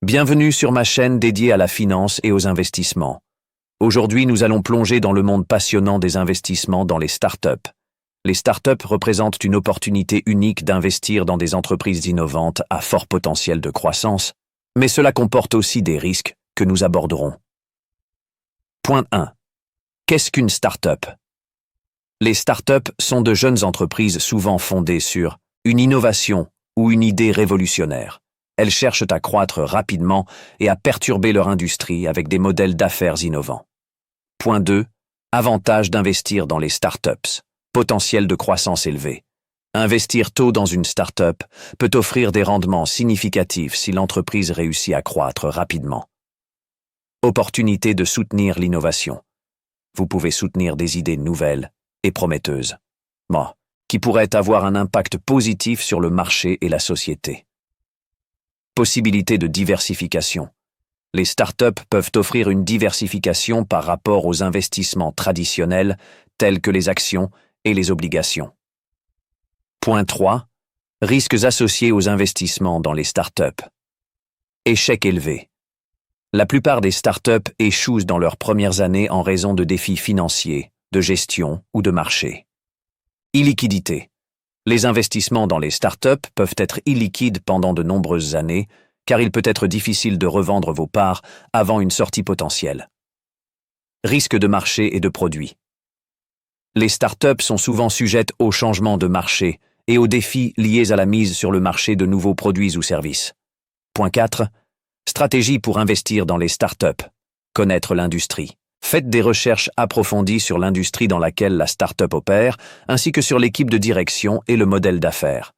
Bienvenue sur ma chaîne dédiée à la finance et aux investissements. Aujourd'hui, nous allons plonger dans le monde passionnant des investissements dans les startups. Les startups représentent une opportunité unique d'investir dans des entreprises innovantes à fort potentiel de croissance, mais cela comporte aussi des risques que nous aborderons. Point 1. Qu'est-ce qu'une startup? Les startups sont de jeunes entreprises souvent fondées sur une innovation ou une idée révolutionnaire. Elles cherchent à croître rapidement et à perturber leur industrie avec des modèles d'affaires innovants. Point 2. Avantage d'investir dans les startups. Potentiel de croissance élevé. Investir tôt dans une startup peut offrir des rendements significatifs si l'entreprise réussit à croître rapidement. Opportunité de soutenir l'innovation. Vous pouvez soutenir des idées nouvelles et prometteuses, qui pourraient avoir un impact positif sur le marché et la société. Possibilité de diversification. Les startups peuvent offrir une diversification par rapport aux investissements traditionnels tels que les actions et les obligations. Point 3. Risques associés aux investissements dans les startups. Échec élevé. La plupart des startups échouent dans leurs premières années en raison de défis financiers, de gestion ou de marché. Illiquidité. Les investissements dans les startups peuvent être illiquides pendant de nombreuses années, car il peut être difficile de revendre vos parts avant une sortie potentielle. Risque de marché et de produits. Les startups sont souvent sujettes aux changements de marché et aux défis liés à la mise sur le marché de nouveaux produits ou services. Point 4. Stratégie pour investir dans les startups. Connaître l'industrie. Faites des recherches approfondies sur l'industrie dans laquelle la startup opère, ainsi que sur l'équipe de direction et le modèle d'affaires.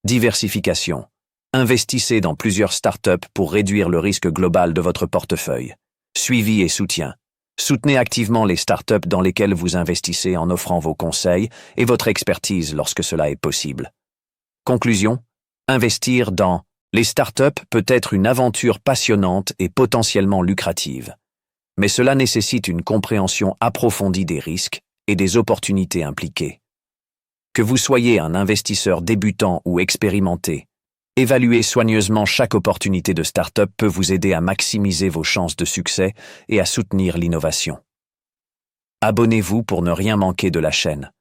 Diversification. Investissez dans plusieurs startups pour réduire le risque global de votre portefeuille. Suivi et soutien. Soutenez activement les startups dans lesquelles vous investissez en offrant vos conseils et votre expertise lorsque cela est possible. Conclusion. Investir dans les startups peut être une aventure passionnante et potentiellement lucrative. Mais cela nécessite une compréhension approfondie des risques et des opportunités impliquées. Que vous soyez un investisseur débutant ou expérimenté, évaluer soigneusement chaque opportunité de start-up peut vous aider à maximiser vos chances de succès et à soutenir l'innovation. Abonnez-vous pour ne rien manquer de la chaîne.